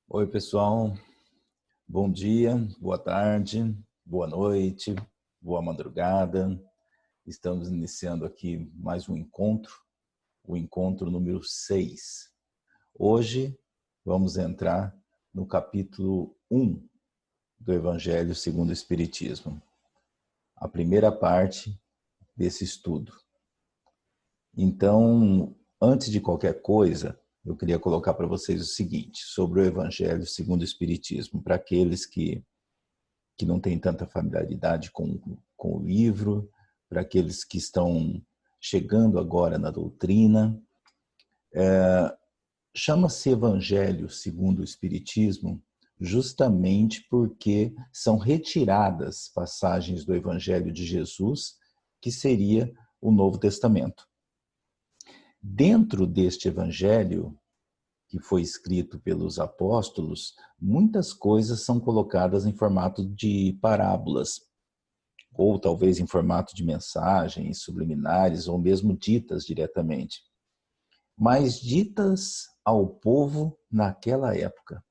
Oi, pessoal. Bom dia, boa tarde, boa noite, boa madrugada. Estamos iniciando aqui mais um encontro, o encontro número 6. Hoje vamos entrar no capítulo 1 do Evangelho segundo o Espiritismo, a primeira parte desse estudo. Então, antes de qualquer coisa, eu queria colocar para vocês o seguinte, sobre o Evangelho segundo o Espiritismo, para aqueles que não têm tanta familiaridade com o livro, para aqueles que estão chegando agora na doutrina. Chama-se Evangelho segundo o Espiritismo justamente porque são retiradas passagens do Evangelho de Jesus, que seria o Novo Testamento. Dentro deste Evangelho, que foi escrito pelos apóstolos, muitas coisas são colocadas em formato de parábolas, ou talvez em formato de mensagens subliminares, ou mesmo ditas diretamente, mas ditas ao povo naquela época.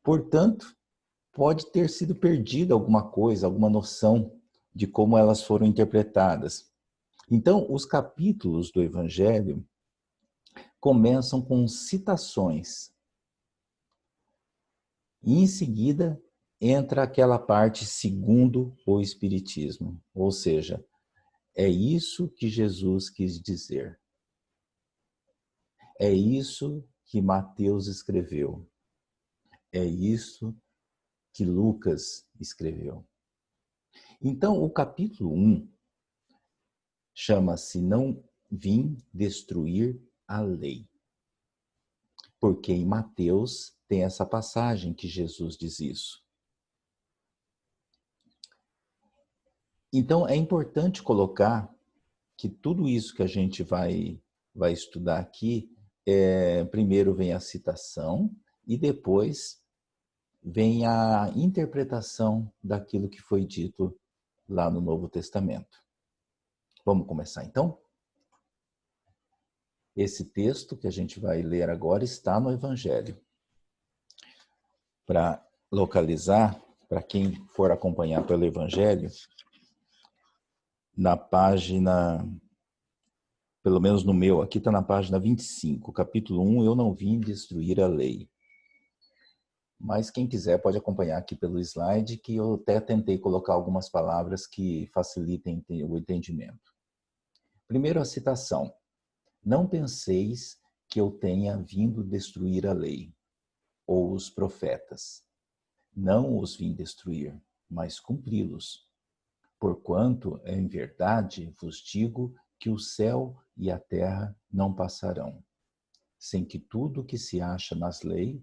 Portanto, pode ter sido perdida alguma coisa, alguma noção de como elas foram interpretadas. Então, os capítulos do Evangelho começam com citações. E em seguida entra aquela parte segundo o Espiritismo, ou seja, é isso que Jesus quis dizer. É isso que Mateus escreveu. É isso que Lucas escreveu. Então, o capítulo 1 chama-se Não Vim Destruir a Lei. Porque em Mateus tem essa passagem que Jesus diz isso. Então, é importante colocar que tudo isso que a gente vai estudar aqui, primeiro vem a citação e depois vem a interpretação daquilo que foi dito lá no Novo Testamento. Vamos começar então? Esse texto que a gente vai ler agora está no Evangelho. Para localizar, para quem for acompanhar pelo Evangelho, na página, pelo menos no meu, aqui está na página 25, capítulo 1, Eu não vim destruir a lei. Mas quem quiser pode acompanhar aqui pelo slide, que eu até tentei colocar algumas palavras que facilitem o entendimento. Primeiro a citação. Não penseis que eu tenha vindo destruir a lei, ou os profetas. Não os vim destruir, mas cumpri-los. Porquanto, em verdade, vos digo que o céu e a terra não passarão, sem que tudo o que se acha nas leis,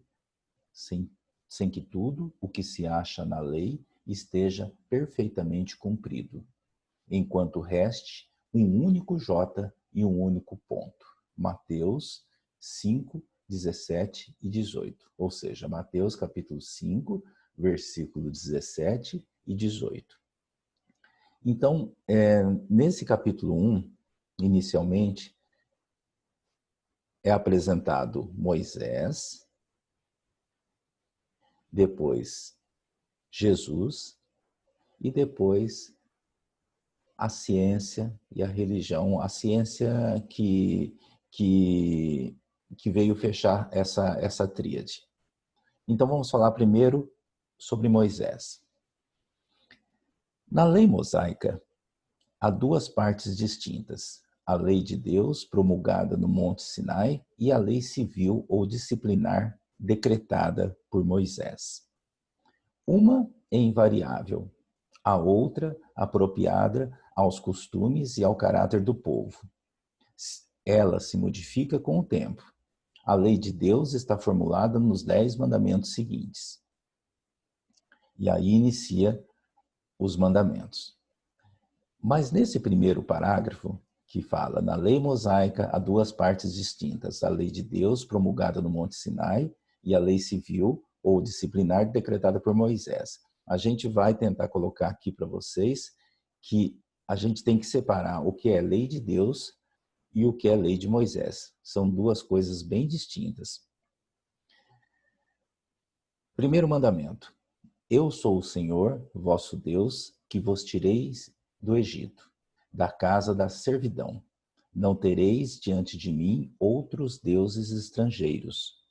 sem que tudo o que se acha na lei esteja perfeitamente cumprido, enquanto reste um único J e um único ponto. Mateus 5, 17 e 18. Ou seja, Mateus capítulo 5, versículo 17 e 18. Então, nesse capítulo 1, inicialmente, é apresentado Moisés, depois Jesus e depois a ciência e a religião, a ciência que veio fechar essa tríade. Então vamos falar primeiro sobre Moisés. Na lei mosaica, há duas partes distintas: a lei de Deus, promulgada no Monte Sinai, e a lei civil ou disciplinar, decretada por Moisés. Uma é invariável, a outra apropriada aos costumes e ao caráter do povo. Ela se modifica com o tempo. A lei de Deus está formulada nos 10 mandamentos seguintes. E aí inicia os mandamentos. Mas nesse primeiro parágrafo, que fala, na lei mosaica há duas partes distintas, a lei de Deus promulgada no Monte Sinai e a lei civil ou disciplinar decretada por Moisés. A gente vai tentar colocar aqui para vocês que a gente tem que separar o que é lei de Deus e o que é lei de Moisés. São duas coisas bem distintas. Primeiro mandamento. Eu sou o Senhor, vosso Deus, que vos tireis do Egito, da casa da servidão. Não tereis diante de mim outros deuses estrangeiros.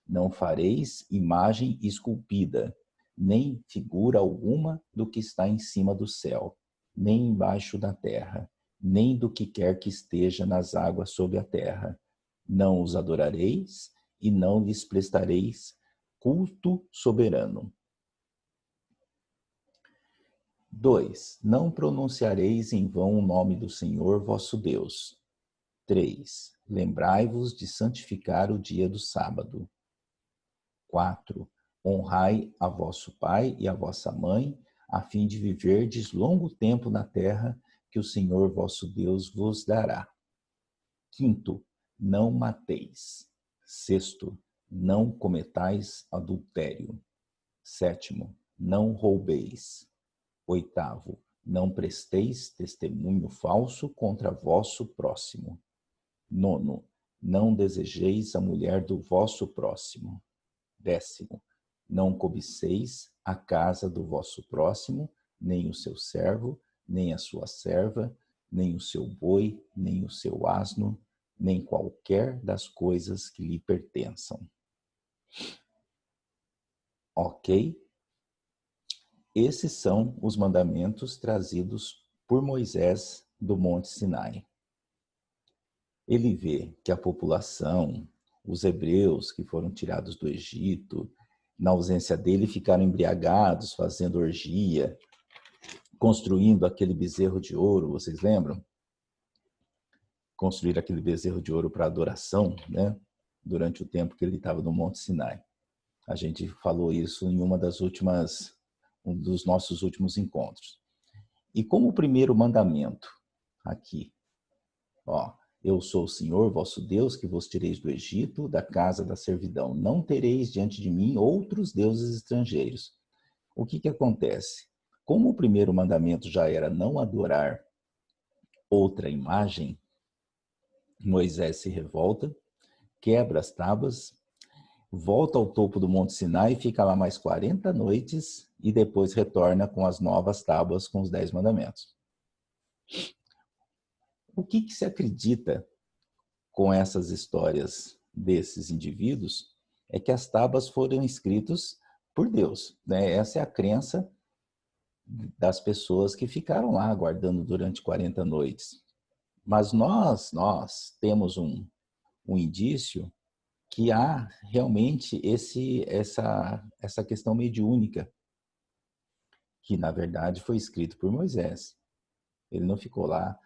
Não fareis imagem esculpida, nem figura alguma do que está em cima do céu, nem embaixo da terra, nem do que quer que esteja nas águas sob a terra. Não os adorareis e não lhes prestareis culto soberano. 2. Não pronunciareis em vão o nome do Senhor vosso Deus. 3. Lembrai-vos de santificar o dia do sábado. 4. Honrai a vosso pai e a vossa mãe, a fim de viverdes longo tempo na terra que o Senhor vosso Deus vos dará. 5. Não mateis. 6. Não cometais adultério. 7. Não roubeis. 8. Não presteis testemunho falso contra vosso próximo. 9. Não desejeis a mulher do vosso próximo. 10. Não cobiceis a casa do vosso próximo, nem o seu servo, nem a sua serva, nem o seu boi, nem o seu asno, nem qualquer das coisas que lhe pertençam. Ok? Esses são os mandamentos trazidos por Moisés do Monte Sinai. Ele vê que a população, os hebreus que foram tirados do Egito, na ausência dele ficaram embriagados, fazendo orgia, construindo aquele bezerro de ouro, vocês lembram? Construir aquele bezerro de ouro para adoração, né? Durante o tempo que ele estava no Monte Sinai. A gente falou isso em um dos nossos últimos encontros. E como o primeiro mandamento aqui, ó, eu sou o Senhor, vosso Deus, que vos tireis do Egito, da casa da servidão. Não tereis diante de mim outros deuses estrangeiros. O que acontece? Como o primeiro mandamento já era não adorar outra imagem, Moisés se revolta, quebra as tábuas, volta ao topo do Monte Sinai, fica lá mais 40 noites e depois retorna com as novas tábuas com os 10 mandamentos. O que se acredita com essas histórias desses indivíduos é que as tábuas foram escritas por Deus, né? Essa é a crença das pessoas que ficaram lá aguardando durante 40 noites. Mas nós temos um indício que há realmente essa questão mediúnica, que na verdade foi escrito por Moisés. Ele não ficou lá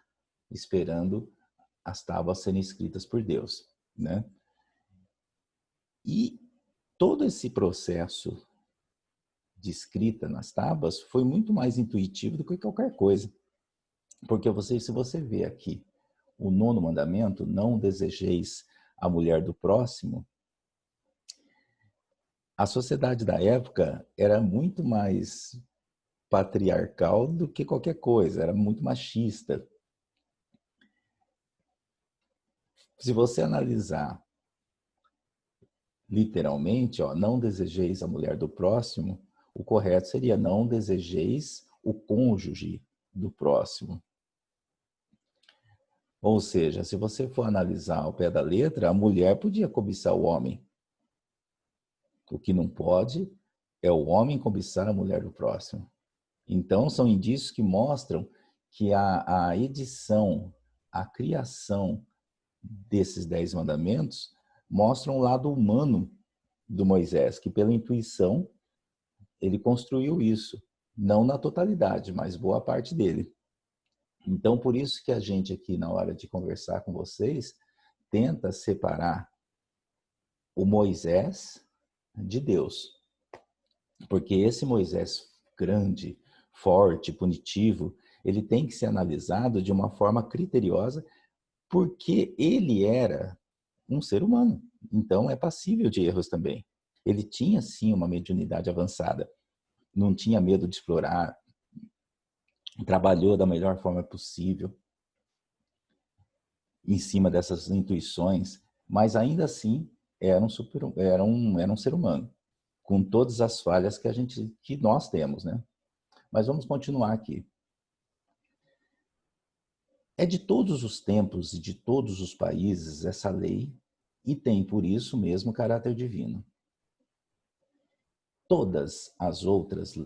esperando as tábuas serem escritas por Deus, né? E todo esse processo de escrita nas tábuas foi muito mais intuitivo do que qualquer coisa. Porque se você vê aqui o 9º mandamento, não desejeis a mulher do próximo, a sociedade da época era muito mais patriarcal do que qualquer coisa, era muito machista. Se você analisar literalmente, ó, não desejeis a mulher do próximo, o correto seria não desejeis o cônjuge do próximo. Ou seja, se você for analisar ao pé da letra, a mulher podia cobiçar o homem. O que não pode é o homem cobiçar a mulher do próximo. Então, são indícios que mostram que a edição, a criação desses 10 mandamentos mostram o lado humano do Moisés, que pela intuição ele construiu isso. Não na totalidade, mas boa parte dele. Então, por isso que a gente aqui, na hora de conversar com vocês, tenta separar o Moisés de Deus. Porque esse Moisés grande, forte, punitivo, ele tem que ser analisado de uma forma criteriosa, porque ele era um ser humano. Então, é passível de erros também. Ele tinha, sim, uma mediunidade avançada. Não tinha medo de explorar, trabalhou da melhor forma possível em cima dessas intuições, mas ainda assim era um ser humano. com todas as falhas que nós temos, né? Mas vamos continuar aqui. É de todos os tempos e de todos os países essa lei, e tem por isso mesmo caráter divino. Todas as outras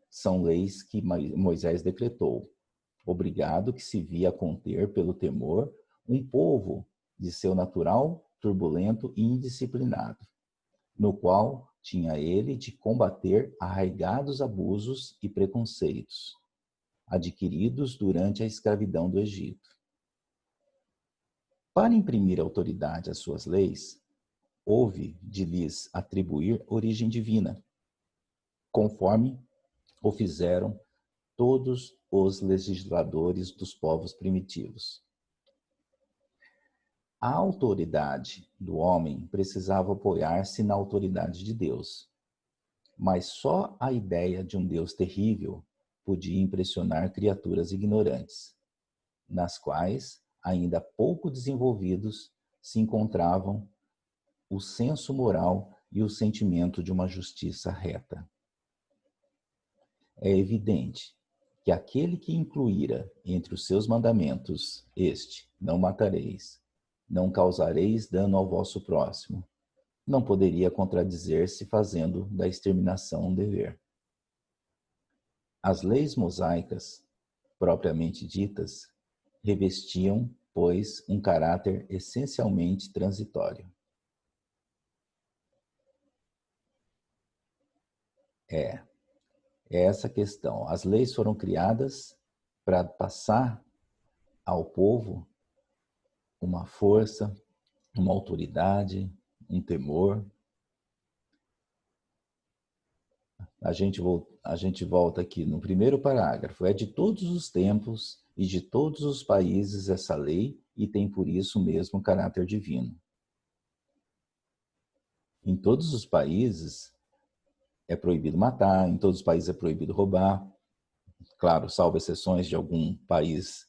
são leis que Moisés decretou, obrigado que se via conter pelo temor um povo de seu natural, turbulento e indisciplinado, no qual tinha ele de combater arraigados abusos e preconceitos, adquiridos durante a escravidão do Egito. Para imprimir autoridade às suas leis, houve de lhes atribuir origem divina, conforme o fizeram todos os legisladores dos povos primitivos. A autoridade do homem precisava apoiar-se na autoridade de Deus, mas só a ideia de um Deus terrível podia impressionar criaturas ignorantes, nas quais, ainda pouco desenvolvidos, se encontravam o senso moral e o sentimento de uma justiça reta. É evidente que aquele que incluíra entre os seus mandamentos não matareis, não causareis dano ao vosso próximo, não poderia contradizer-se fazendo da exterminação um dever. As leis mosaicas, propriamente ditas, revestiam, pois, um caráter essencialmente transitório. É essa questão. As leis foram criadas para passar ao povo uma força, uma autoridade, um temor. A gente volta aqui no primeiro parágrafo. É de todos os tempos e de todos os países essa lei, e tem por isso mesmo caráter divino. Em todos os países é proibido matar, em todos os países é proibido roubar. Claro, salvo exceções de algum país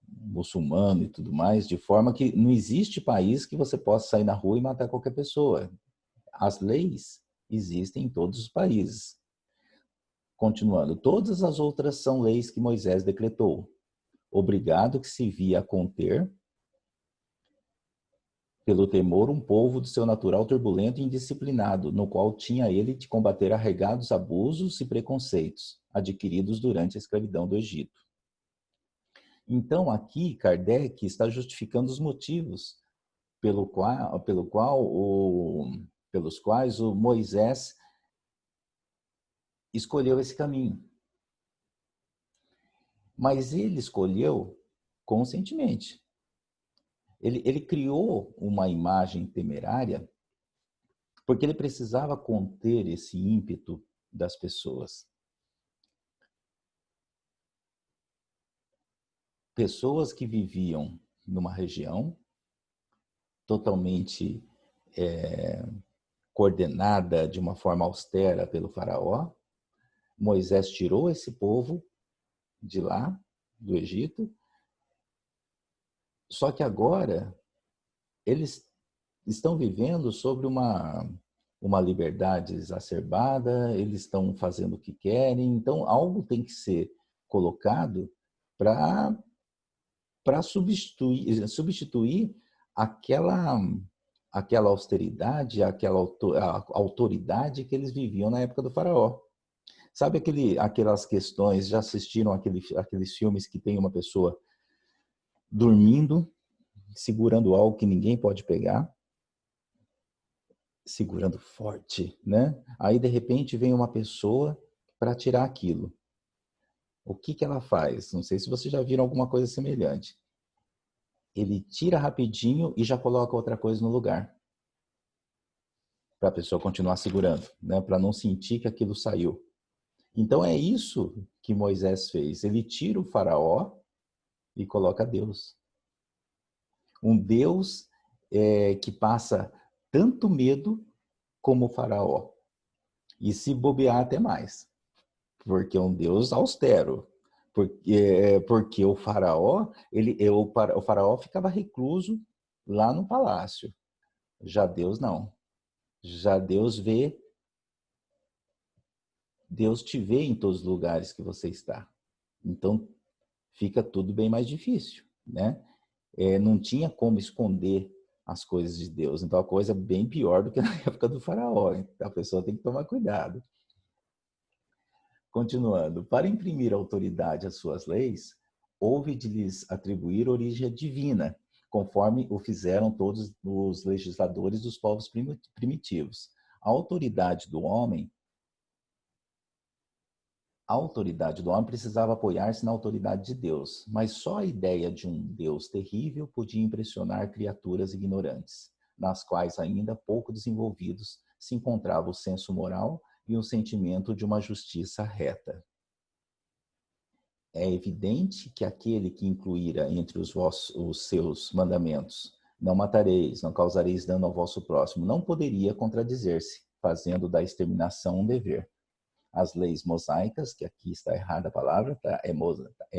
muçulmano e tudo mais, de forma que não existe país que você possa sair na rua e matar qualquer pessoa. As leis existem em todos os países. Continuando, todas as outras são leis que Moisés decretou, obrigado que se via a conter pelo temor um povo do seu natural turbulento e indisciplinado, no qual tinha ele de combater arraigados abusos e preconceitos, adquiridos durante a escravidão do Egito. Então, aqui, Kardec está justificando os motivos pelos quais o Moisés escolheu esse caminho. Mas ele escolheu conscientemente. Ele criou uma imagem temerária porque ele precisava conter esse ímpeto das pessoas. Pessoas que viviam numa região totalmente coordenada de uma forma austera pelo faraó. Moisés tirou esse povo de lá, do Egito, só que agora eles estão vivendo sobre uma liberdade exacerbada, eles estão fazendo o que querem, então algo tem que ser colocado para substituir aquela austeridade, aquela autoridade que eles viviam na época do faraó. Sabe aquelas questões, já assistiram aqueles filmes que tem uma pessoa dormindo, segurando algo que ninguém pode pegar, segurando forte, né? Aí, de repente, vem uma pessoa para tirar aquilo. O que ela faz? Não sei se vocês já viram alguma coisa semelhante. Ele tira rapidinho e já coloca outra coisa no lugar, para a pessoa continuar segurando, né? Para não sentir que aquilo saiu. Então é isso que Moisés fez. Ele tira o faraó e coloca Deus. Um Deus que passa tanto medo como o faraó. E se bobear até mais. Porque é um Deus austero. Porque o faraó, o faraó ficava recluso lá no palácio. Já Deus não. Já Deus vê Deus te vê em todos os lugares que você está. Então, fica tudo bem mais difícil, né? Não tinha como esconder as coisas de Deus. Então, a coisa é bem pior do que na época do faraó. A pessoa tem que tomar cuidado. Continuando, para imprimir autoridade às suas leis, houve de lhes atribuir origem divina, conforme o fizeram todos os legisladores dos povos primitivos. A autoridade do homem precisava apoiar-se na autoridade de Deus, mas só a ideia de um Deus terrível podia impressionar criaturas ignorantes, nas quais ainda pouco desenvolvidos se encontrava o senso moral e o sentimento de uma justiça reta. É evidente que aquele que incluíra entre os seus mandamentos, não matareis, não causareis dano ao vosso próximo, não poderia contradizer-se, fazendo da exterminação um dever. As leis mosaicas, que aqui está errada a palavra, tá? É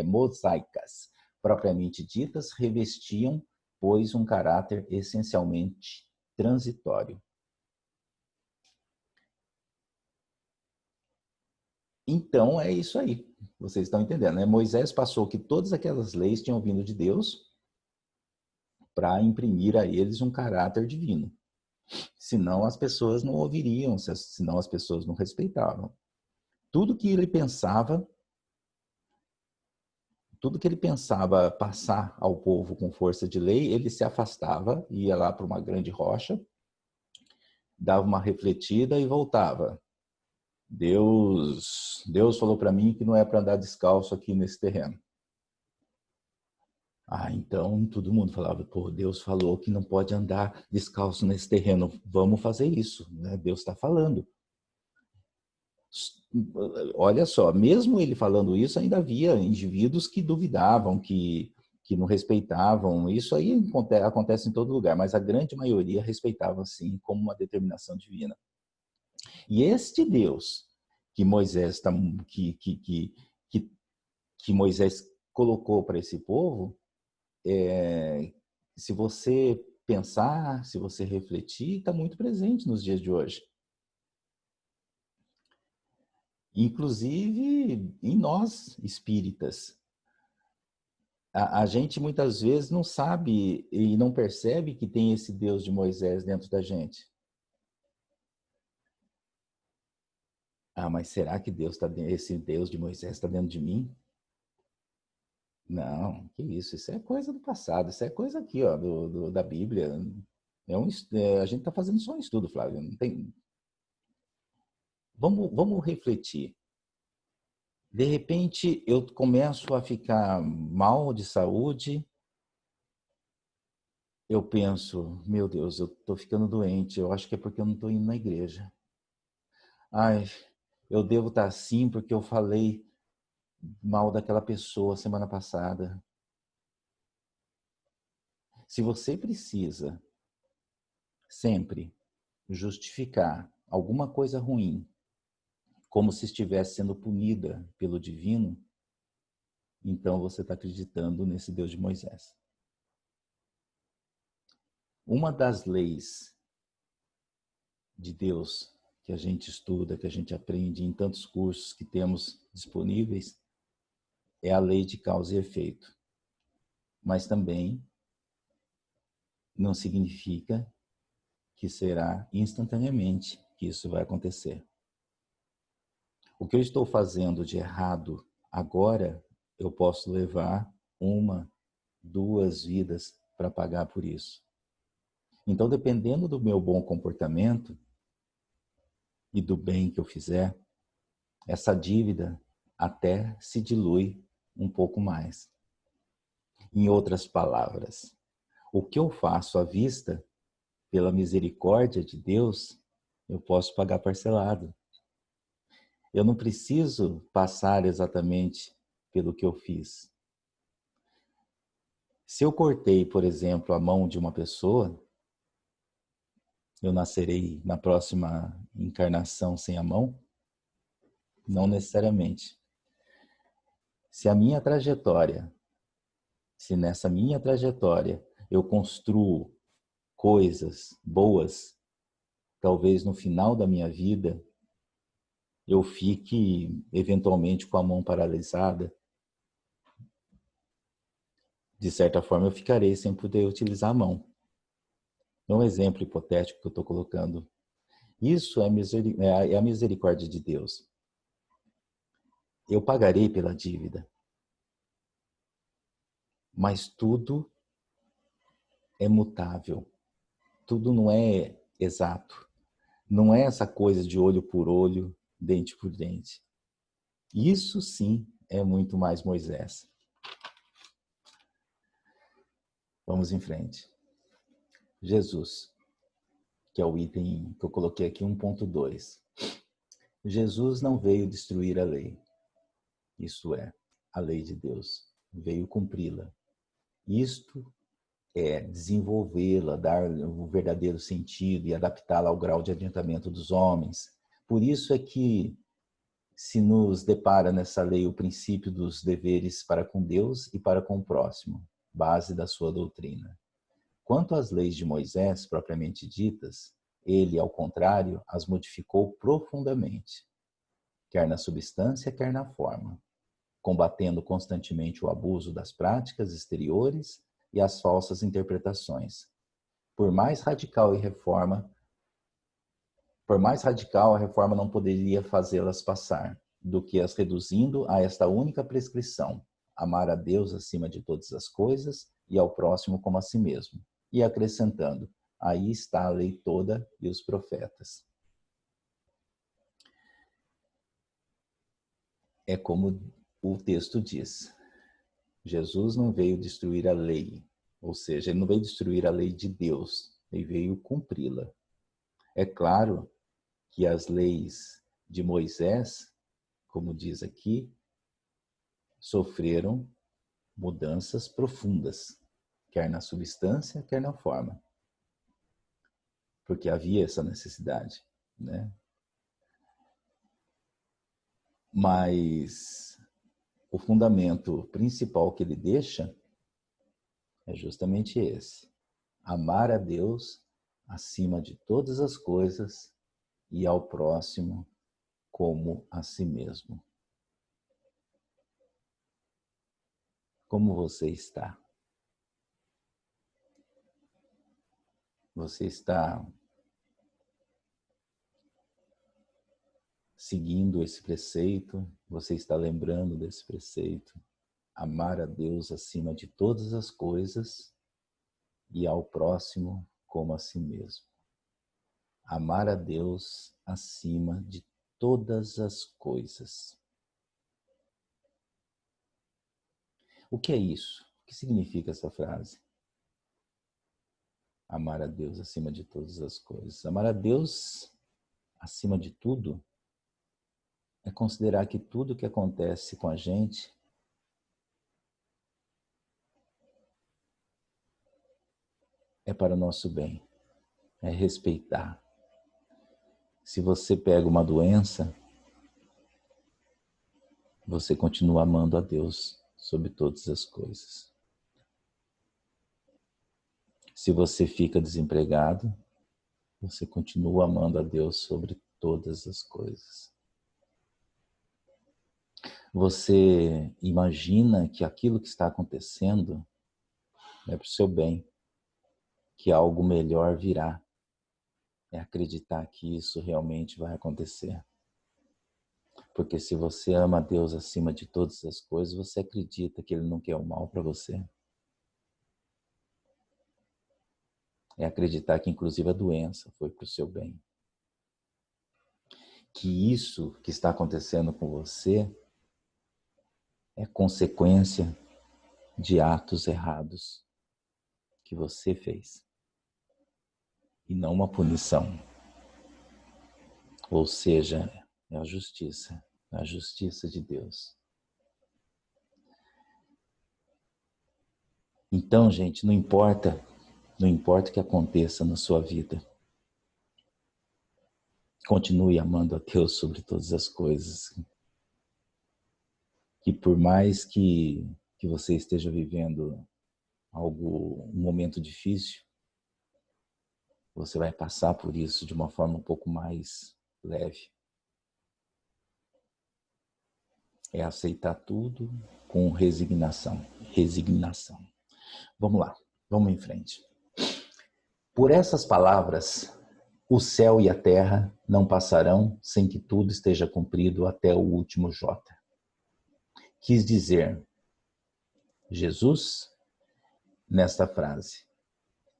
mosaicas, propriamente ditas, revestiam, pois, um caráter essencialmente transitório. Então, é isso aí. Vocês estão entendendo, né? Moisés passou que todas aquelas leis tinham vindo de Deus para imprimir a eles um caráter divino. Senão as pessoas não ouviriam, senão as pessoas não respeitavam. Tudo que ele pensava passar ao povo com força de lei, ele se afastava, ia lá para uma grande rocha, dava uma refletida e voltava. Deus falou para mim que não é para andar descalço aqui nesse terreno. Então todo mundo falava, pô, Deus falou que não pode andar descalço nesse terreno, vamos fazer isso, né? Deus está falando. Olha só, mesmo ele falando isso, ainda havia indivíduos que duvidavam, que não respeitavam. Isso aí acontece em todo lugar, mas a grande maioria respeitava, sim, como uma determinação divina. E este Deus que Moisés, que Moisés colocou para esse povo, se você pensar, se você refletir, está muito presente nos dias de hoje. Inclusive em nós, espíritas. A gente muitas vezes não sabe e não percebe que tem esse Deus de Moisés dentro da gente. Mas será que esse Deus de Moisés está dentro de mim? Não, que isso é coisa do passado, isso é coisa aqui, ó, da Bíblia. A gente está fazendo só um estudo, Flávio. Não tem... Vamos refletir. De repente, eu começo a ficar mal de saúde. Eu penso, meu Deus, eu estou ficando doente. Eu acho que é porque eu não estou indo na igreja. Eu devo estar assim porque eu falei mal daquela pessoa semana passada. Se você precisa sempre justificar alguma coisa ruim como se estivesse sendo punida pelo divino, então você está acreditando nesse Deus de Moisés. Uma das leis de Deus que a gente estuda, que a gente aprende em tantos cursos que temos disponíveis, é a lei de causa e efeito. Mas também não significa que será instantaneamente que isso vai acontecer. O que eu estou fazendo de errado agora, eu posso levar 1, 2 vidas para pagar por isso. Então, dependendo do meu bom comportamento e do bem que eu fizer, essa dívida até se dilui um pouco mais. Em outras palavras, o que eu faço à vista, pela misericórdia de Deus, eu posso pagar parcelado. Eu não preciso passar exatamente pelo que eu fiz. Se eu cortei, por exemplo, a mão de uma pessoa, eu nascerei na próxima encarnação sem a mão? Não necessariamente. Se nessa minha trajetória eu construo coisas boas, talvez no final da minha vida eu fique eventualmente com a mão paralisada, de certa forma eu ficarei sem poder utilizar a mão. É um exemplo hipotético que eu estou colocando. Isso é a misericórdia de Deus. Eu pagarei pela dívida, mas tudo é mutável. Tudo não é exato. Não é essa coisa de olho por olho, dente por dente. Isso sim é muito mais Moisés. Vamos em frente. Jesus, que é o item que eu coloquei aqui, 1.2. Jesus não veio destruir a lei, isso é, a lei de Deus. Veio cumpri-la. Isto é desenvolvê-la, dar o verdadeiro sentido e adaptá-la ao grau de adiantamento dos homens. Por isso é que se nos depara nessa lei o princípio dos deveres para com Deus e para com o próximo, base da sua doutrina. Quanto às leis de Moisés, propriamente ditas, ele, ao contrário, as modificou profundamente, quer na substância, quer na forma, combatendo constantemente o abuso das práticas exteriores e as falsas interpretações. Por mais radical, a reforma não poderia fazê-las passar, do que as reduzindo a esta única prescrição: amar a Deus acima de todas as coisas e ao próximo como a si mesmo. E acrescentando: aí está a lei toda e os profetas. É como o texto diz: Jesus não veio destruir a lei, ou seja, ele não veio destruir a lei de Deus, ele veio cumpri-la. É claro que as leis de Moisés, como diz aqui, sofreram mudanças profundas, quer na substância, quer na forma, porque havia essa necessidade, né? Mas o fundamento principal que ele deixa é justamente esse: amar a Deus acima de todas as coisas e ao próximo como a si mesmo. Como você está? Você está seguindo esse preceito? Você está lembrando desse preceito? Amar a Deus acima de todas as coisas e ao próximo como a si mesmo. Amar a Deus acima de todas as coisas. O que é isso? O que significa essa frase? Amar a Deus acima de todas as coisas. Amar a Deus acima de tudo é considerar que tudo que acontece com a gente é para o nosso bem, é respeitar. Se você pega uma doença, você continua amando a Deus sobre todas as coisas. Se você fica desempregado, você continua amando a Deus sobre todas as coisas. Você imagina que aquilo que está acontecendo é para o seu bem, que algo melhor virá. É acreditar que isso realmente vai acontecer. Porque se você ama a Deus acima de todas as coisas, você acredita que Ele não quer o mal para você. É acreditar que inclusive a doença foi para o seu bem. Que isso que está acontecendo com você é consequência de atos errados que você fez. E não uma punição. Ou seja, é a justiça de Deus. Então, gente, não importa o que aconteça na sua vida. Continue amando a Deus sobre todas as coisas. Que por mais que você esteja vivendo um momento difícil, você vai passar por isso de uma forma um pouco mais leve. É aceitar tudo com resignação. Resignação. Vamos lá, vamos em frente. Por essas palavras, o céu e a terra não passarão sem que tudo esteja cumprido até o último jota. Quis dizer Jesus nesta frase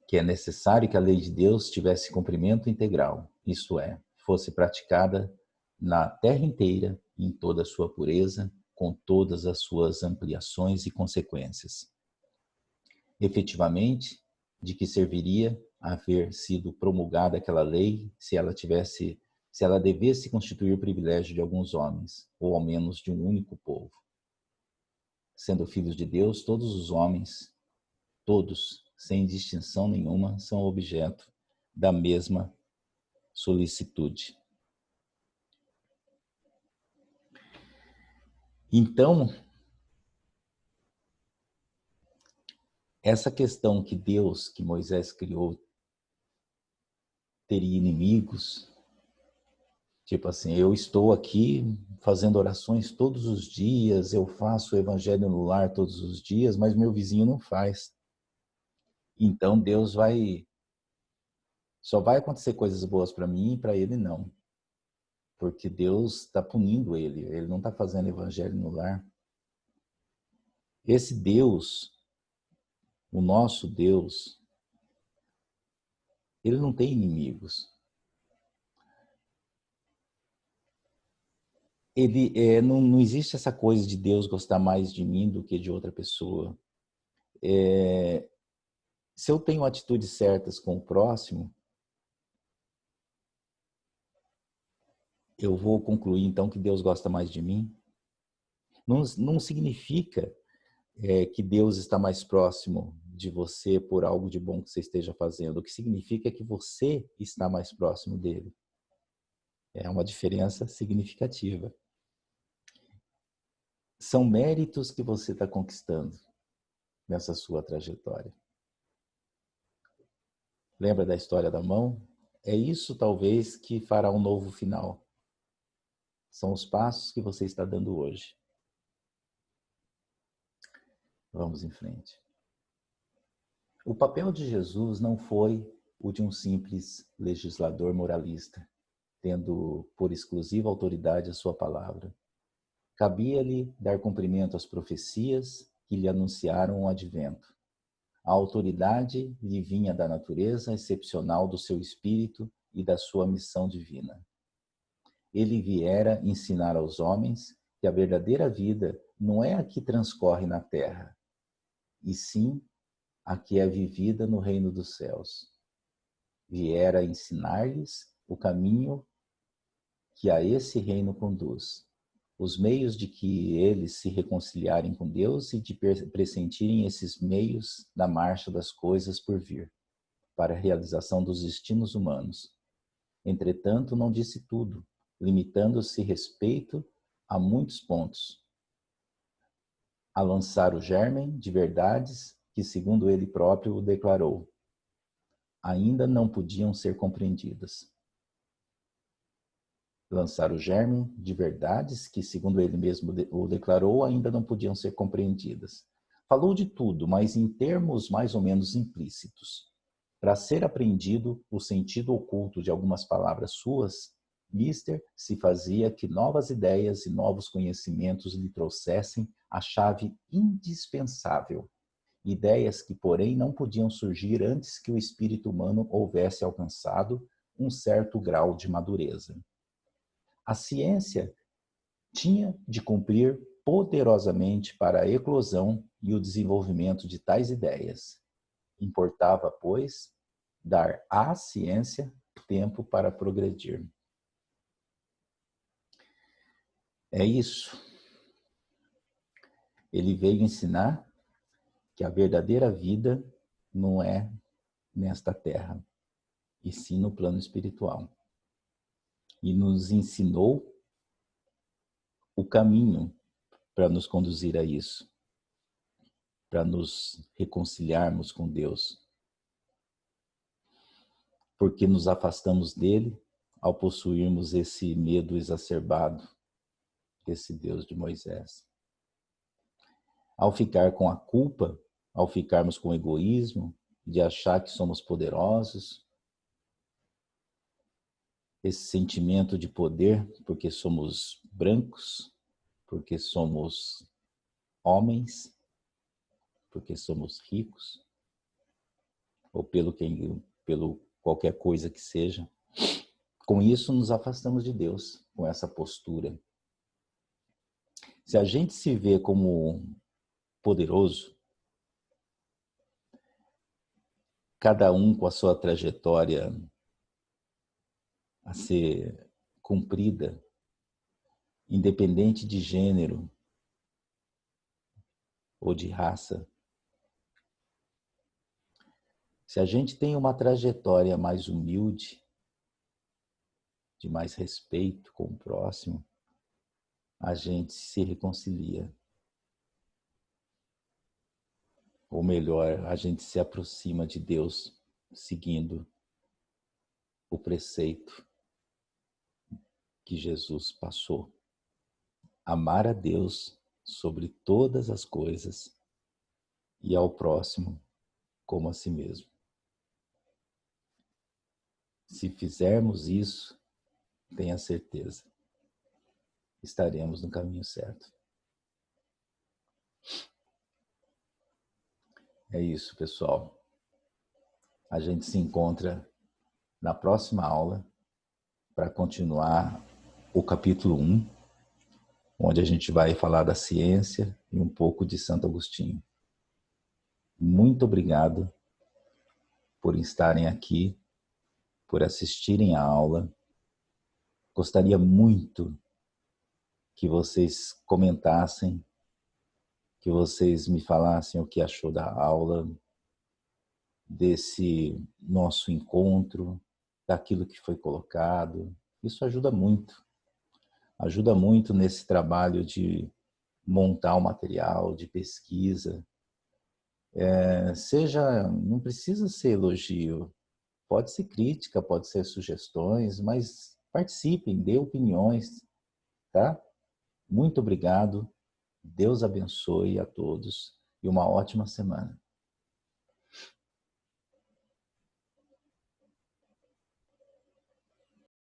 que é necessário que a lei de Deus tivesse cumprimento integral, isto é, fosse praticada na terra inteira, em toda a sua pureza, com todas as suas ampliações e consequências. Efetivamente, de que serviria haver sido promulgada aquela lei se ela devesse constituir o privilégio de alguns homens, ou ao menos de um único povo? Sendo filhos de Deus, todos os homens, todos, sem distinção nenhuma, são objeto da mesma solicitude. Então, essa questão que Deus, que Moisés criou, teria inimigos, tipo assim, eu estou aqui fazendo orações todos os dias, eu faço o evangelho no lar todos os dias, mas meu vizinho não faz. Então Deus só vai acontecer coisas boas para mim e para ele não. Porque Deus está punindo ele não está fazendo evangelho no lar. Esse Deus, o nosso Deus, ele não tem inimigos. Não existe essa coisa de Deus gostar mais de mim do que de outra pessoa. Se eu tenho atitudes certas com o próximo, eu vou concluir então que Deus gosta mais de mim. Não significa que Deus está mais próximo de você por algo de bom que você esteja fazendo. O que significa é que você está mais próximo dele. É uma diferença significativa. São méritos que você está conquistando nessa sua trajetória. Lembra da história da mão? É isso talvez que fará um novo final. São os passos que você está dando hoje. Vamos em frente. O papel de Jesus não foi o de um simples legislador moralista, tendo por exclusiva autoridade a sua palavra. Cabia-lhe dar cumprimento às profecias que lhe anunciaram o advento. A autoridade lhe vinha da natureza excepcional do seu espírito e da sua missão divina. Ele viera ensinar aos homens que a verdadeira vida não é a que transcorre na terra, e sim a que é vivida no reino dos céus. Viera ensinar-lhes o caminho que a esse reino conduz, os meios de que eles se reconciliarem com Deus e de pressentirem esses meios da marcha das coisas por vir, para a realização dos destinos humanos. Entretanto, não disse tudo, limitando-se respeito a muitos pontos, a lançar o germen de verdades que, segundo ele próprio o declarou, ainda não podiam ser compreendidas. Lançar o germe de verdades que, segundo ele mesmo o declarou, ainda não podiam ser compreendidas. Falou de tudo, mas em termos mais ou menos implícitos. Para ser apreendido o sentido oculto de algumas palavras suas, Mister se fazia que novas ideias e novos conhecimentos lhe trouxessem a chave indispensável. Ideias que, porém, não podiam surgir antes que o espírito humano houvesse alcançado um certo grau de madureza. A ciência tinha de cumprir poderosamente para a eclosão e o desenvolvimento de tais ideias. Importava, pois, dar à ciência tempo para progredir. É isso. Ele veio ensinar que a verdadeira vida não é nesta terra, e sim no plano espiritual. E nos ensinou o caminho para nos conduzir a isso, para nos reconciliarmos com Deus. Porque nos afastamos dele ao possuirmos esse medo exacerbado esse Deus de Moisés. Ao ficar com a culpa, ao ficarmos com o egoísmo, de achar que somos poderosos, esse sentimento de poder, porque somos brancos, porque somos homens, porque somos ricos, ou pelo qualquer coisa que seja. Com isso, nos afastamos de Deus, com essa postura. Se a gente se vê como poderoso, cada um com a sua trajetória a ser cumprida, independente de gênero ou de raça. Se a gente tem uma trajetória mais humilde, de mais respeito com o próximo, a gente se reconcilia. Ou melhor, a gente se aproxima de Deus seguindo o preceito que Jesus passou. Amar a Deus sobre todas as coisas e ao próximo como a si mesmo. Se fizermos isso, tenha certeza, estaremos no caminho certo. É isso, pessoal. A gente se encontra na próxima aula para continuar o capítulo 1, onde a gente vai falar da ciência e um pouco de Santo Agostinho. Muito obrigado por estarem aqui, por assistirem a aula. Gostaria muito que vocês comentassem, que vocês me falassem o que achou da aula, desse nosso encontro, daquilo que foi colocado. Isso ajuda muito nesse trabalho de montar o material, de pesquisa. Não precisa ser elogio, pode ser crítica, pode ser sugestões, mas participem, dê opiniões, tá? Muito obrigado, Deus abençoe a todos e uma ótima semana.